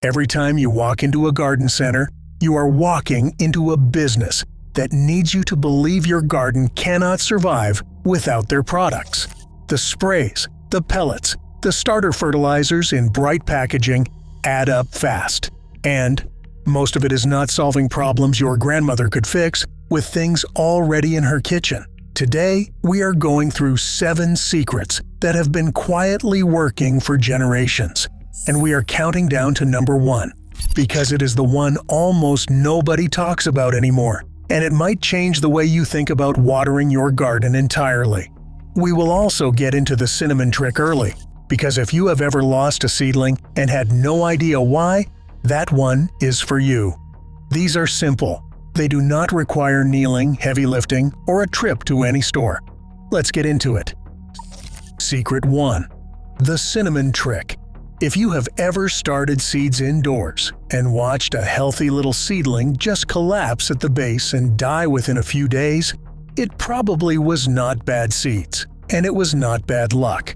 Every time you walk into a garden center, you are walking into a business that needs you to believe your garden cannot survive without their products. The sprays, the pellets, the starter fertilizers in bright packaging add up fast. And most of it is not solving problems your grandmother could fix with things already in her kitchen. Today, we are going through 7 secrets that have been quietly working for generations. And we are counting down to number 1, because it is the one almost nobody talks about anymore, and it might change the way you think about watering your garden entirely. We will also get into the cinnamon trick early, because if you have ever lost a seedling and had no idea why, that one is for you. These are simple. They do not require kneeling, heavy lifting, or a trip to any store. Let's get into it. Secret 1. The cinnamon trick. If you have ever started seeds indoors and watched a healthy little seedling just collapse at the base and die within a few days, it probably was not bad seeds, and it was not bad luck.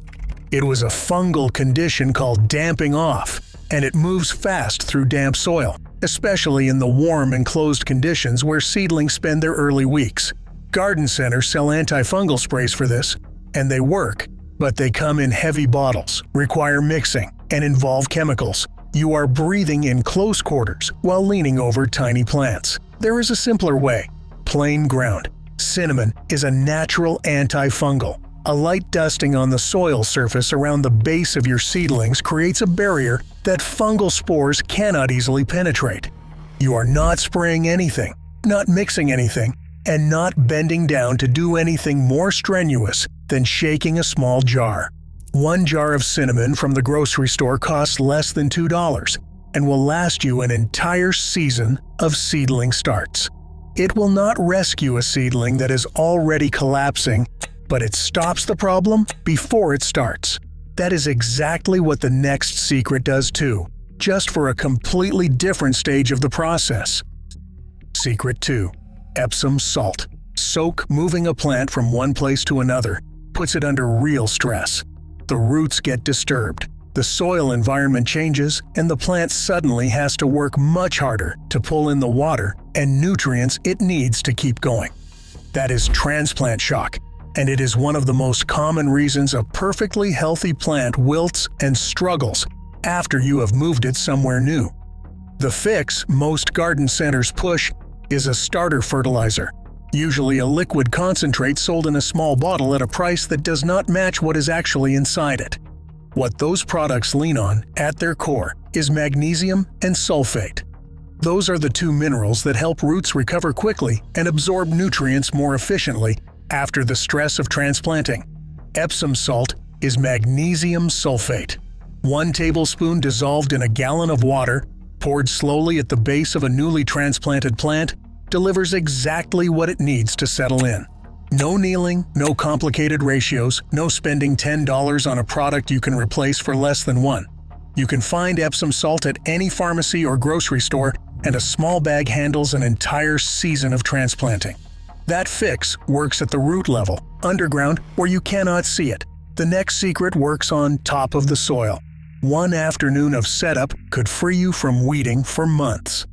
It was a fungal condition called damping off, and it moves fast through damp soil, especially in the warm and closed conditions where seedlings spend their early weeks. Garden centers sell antifungal sprays for this, and they work, but they come in heavy bottles, require mixing, and involve chemicals. You are breathing in close quarters while leaning over tiny plants. There is a simpler way. Plain ground. Cinnamon is a natural antifungal. A light dusting on the soil surface around the base of your seedlings creates a barrier that fungal spores cannot easily penetrate. You are not spraying anything, not mixing anything, and not bending down to do anything more strenuous than shaking a small jar. 1 jar of cinnamon from the grocery store costs less than $2 and will last you an entire season of seedling starts. It will not rescue a seedling that is already collapsing, but it stops the problem before it starts. That is exactly what the next secret does too, just for a completely different stage of the process. Secret 2. Epsom salt. Soak moving a plant from one place to another puts it under real stress. The roots get disturbed, the soil environment changes, and the plant suddenly has to work much harder to pull in the water and nutrients it needs to keep going. That is transplant shock, and it is one of the most common reasons a perfectly healthy plant wilts and struggles after you have moved it somewhere new. The fix most garden centers push is a starter fertilizer, usually a liquid concentrate sold in a small bottle at a price that does not match what is actually inside it. What those products lean on, at their core, is magnesium and sulfate. Those are the 2 minerals that help roots recover quickly and absorb nutrients more efficiently after the stress of transplanting. Epsom salt is magnesium sulfate. 1 tablespoon dissolved in a gallon of water, poured slowly at the base of a newly transplanted plant, delivers exactly what it needs to settle in. No kneeling, no complicated ratios, no spending $10 on a product you can replace for less than 1. You can find Epsom salt at any pharmacy or grocery store, and a small bag handles an entire season of transplanting. That fix works at the root level, underground, where you cannot see it. The next secret works on top of the soil. 1 afternoon of setup could free you from weeding for months.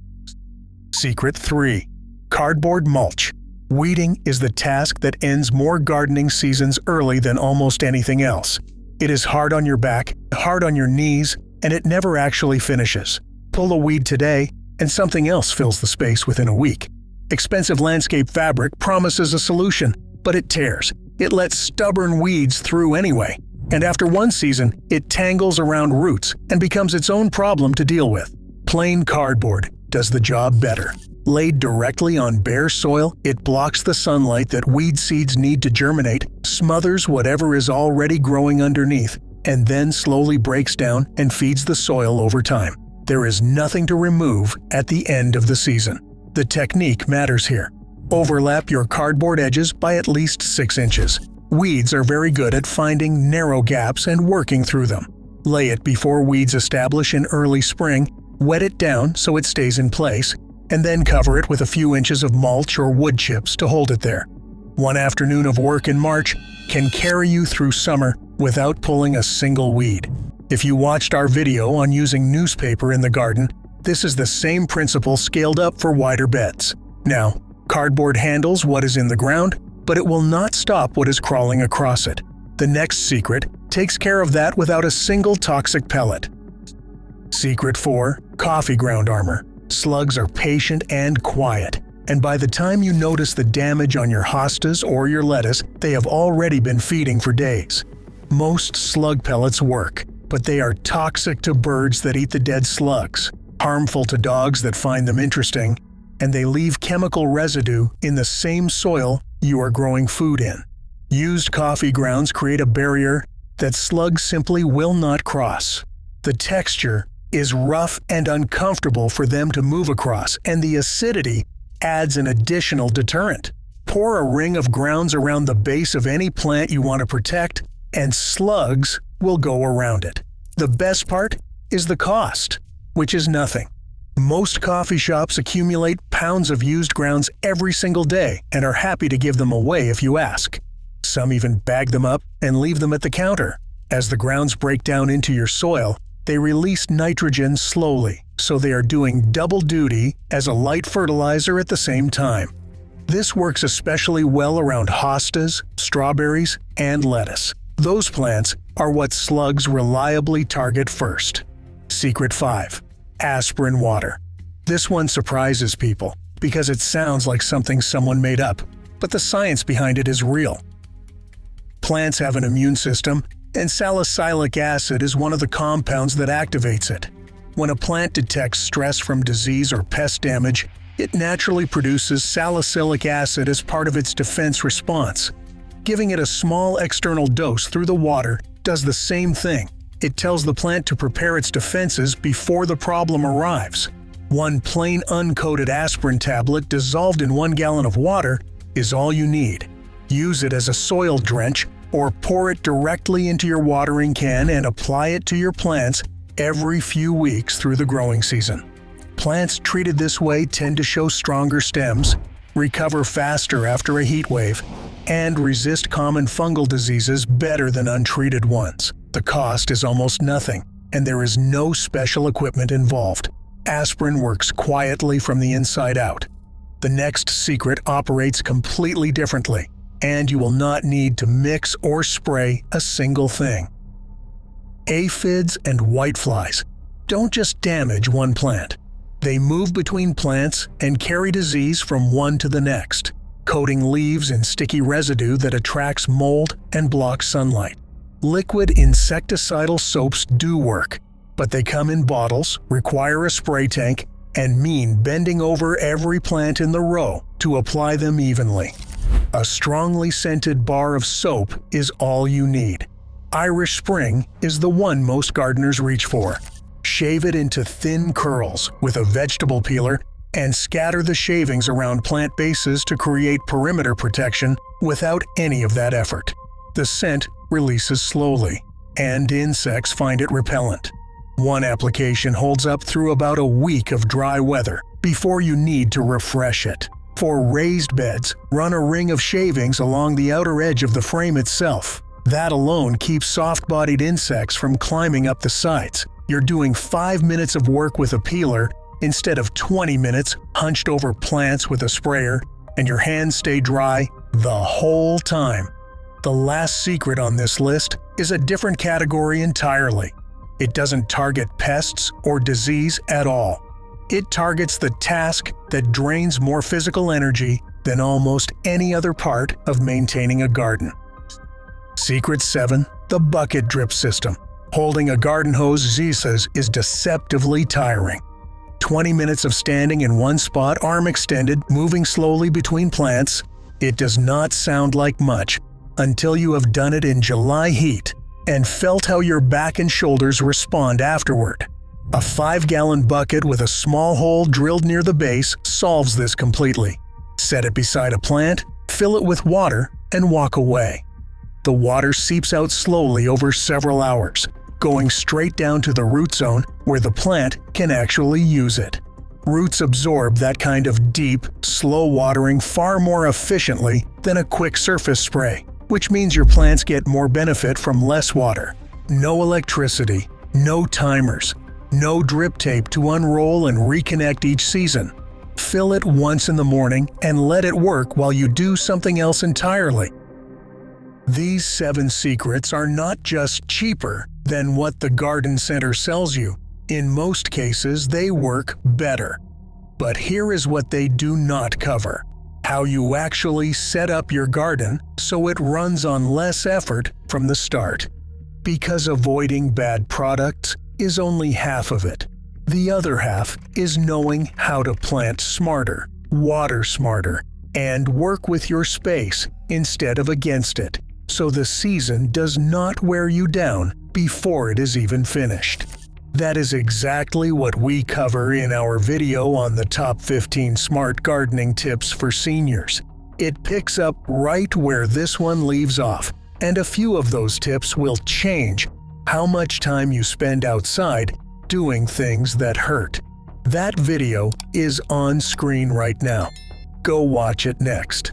Secret 3. Cardboard mulch. Weeding is the task that ends more gardening seasons early than almost anything else. It is hard on your back, hard on your knees, and it never actually finishes. Pull a weed today, and something else fills the space within a week. Expensive landscape fabric promises a solution, but it tears. It lets stubborn weeds through anyway, and after 1 season, it tangles around roots and becomes its own problem to deal with. Plain cardboard does the job better. Laid directly on bare soil, it blocks the sunlight that weed seeds need to germinate, smothers whatever is already growing underneath, and then slowly breaks down and feeds the soil over time. There is nothing to remove at the end of the season. The technique matters here. Overlap your cardboard edges by at least 6 inches. Weeds are very good at finding narrow gaps and working through them. Lay it before weeds establish in early spring, wet it down so it stays in place, and then cover it with a few inches of mulch or wood chips to hold it there. 1 afternoon of work in March can carry you through summer without pulling a single weed. If you watched our video on using newspaper in the garden, this is the same principle scaled up for wider beds. Now, cardboard handles what is in the ground, but it will not stop what is crawling across it. The next secret takes care of that without a single toxic pellet. Secret 4. Coffee ground armor. Slugs are patient and quiet, and by the time you notice the damage on your hostas or your lettuce, they have already been feeding for days. Most slug pellets work, but they are toxic to birds that eat the dead slugs, harmful to dogs that find them interesting, and they leave chemical residue in the same soil you are growing food in. Used coffee grounds create a barrier that slugs simply will not cross. The texture is rough and uncomfortable for them to move across, and the acidity adds an additional deterrent. Pour a ring of grounds around the base of any plant you want to protect, and slugs will go around it. The best part is the cost, which is nothing. Most coffee shops accumulate pounds of used grounds every single day and are happy to give them away if you ask. Some even bag them up and leave them at the counter. As the grounds break down into your soil, they release nitrogen slowly, so they are doing double duty as a light fertilizer at the same time. This works especially well around hostas, strawberries, and lettuce. Those plants are what slugs reliably target first. Secret 5. Aspirin water. This one surprises people because it sounds like something someone made up, but the science behind it is real. Plants have an immune system, and salicylic acid is one of the compounds that activates it. When a plant detects stress from disease or pest damage, it naturally produces salicylic acid as part of its defense response. Giving it a small external dose through the water does the same thing. It tells the plant to prepare its defenses before the problem arrives. One plain uncoated aspirin tablet dissolved in 1 gallon of water is all you need. Use it as a soil drench or pour it directly into your watering can and apply it to your plants every few weeks through the growing season. Plants treated this way tend to show stronger stems, recover faster after a heat wave, and resist common fungal diseases better than untreated ones. The cost is almost nothing, and there is no special equipment involved. Aspirin works quietly from the inside out. The next secret operates completely differently, and you will not need to mix or spray a single thing. Aphids and whiteflies don't just damage one plant. They move between plants and carry disease from one to the next, coating leaves in sticky residue that attracts mold and blocks sunlight. Liquid insecticidal soaps do work, but they come in bottles, require a spray tank, and mean bending over every plant in the row to apply them evenly. A strongly scented bar of soap is all you need. Irish Spring is the one most gardeners reach for. Shave it into thin curls with a vegetable peeler and scatter the shavings around plant bases to create perimeter protection without any of that effort. The scent releases slowly, and insects find it repellent. One application holds up through about a week of dry weather before you need to refresh it. For raised beds, run a ring of shavings along the outer edge of the frame itself. That alone keeps soft-bodied insects from climbing up the sides. You're doing 5 minutes of work with a peeler instead of 20 minutes hunched over plants with a sprayer, and your hands stay dry the whole time. The last secret on this list is a different category entirely. It doesn't target pests or disease at all. It targets the task that drains more physical energy than almost any other part of maintaining a garden. Secret 7. The bucket drip system. Holding a garden hose Zisas is deceptively tiring. 20 minutes of standing in one spot, arm extended, moving slowly between plants. It does not sound like much until you have done it in July heat and felt how your back and shoulders respond afterward. A 5-gallon bucket with a small hole drilled near the base solves this completely. Set it beside a plant, fill it with water, and walk away. The water seeps out slowly over several hours, going straight down to the root zone where the plant can actually use it. Roots absorb that kind of deep, slow watering far more efficiently than a quick surface spray, which means your plants get more benefit from less water. No electricity, No timers, no drip tape to unroll and reconnect each season. Fill it once in the morning and let it work while you do something else entirely. These 7 secrets are not just cheaper than what the garden center sells you. In most cases, they work better. But here is what they do not cover: how you actually set up your garden so it runs on less effort from the start. Because avoiding bad products is only half of it. The other half is knowing how to plant smarter, water smarter, and work with your space instead of against it, so the season does not wear you down before it is even finished. That is exactly what we cover in our video on the top 15 smart gardening tips for seniors. It picks up right where this one leaves off, and a few of those tips will change how much time you spend outside doing things that hurt. That video is on screen right now. Go watch it next.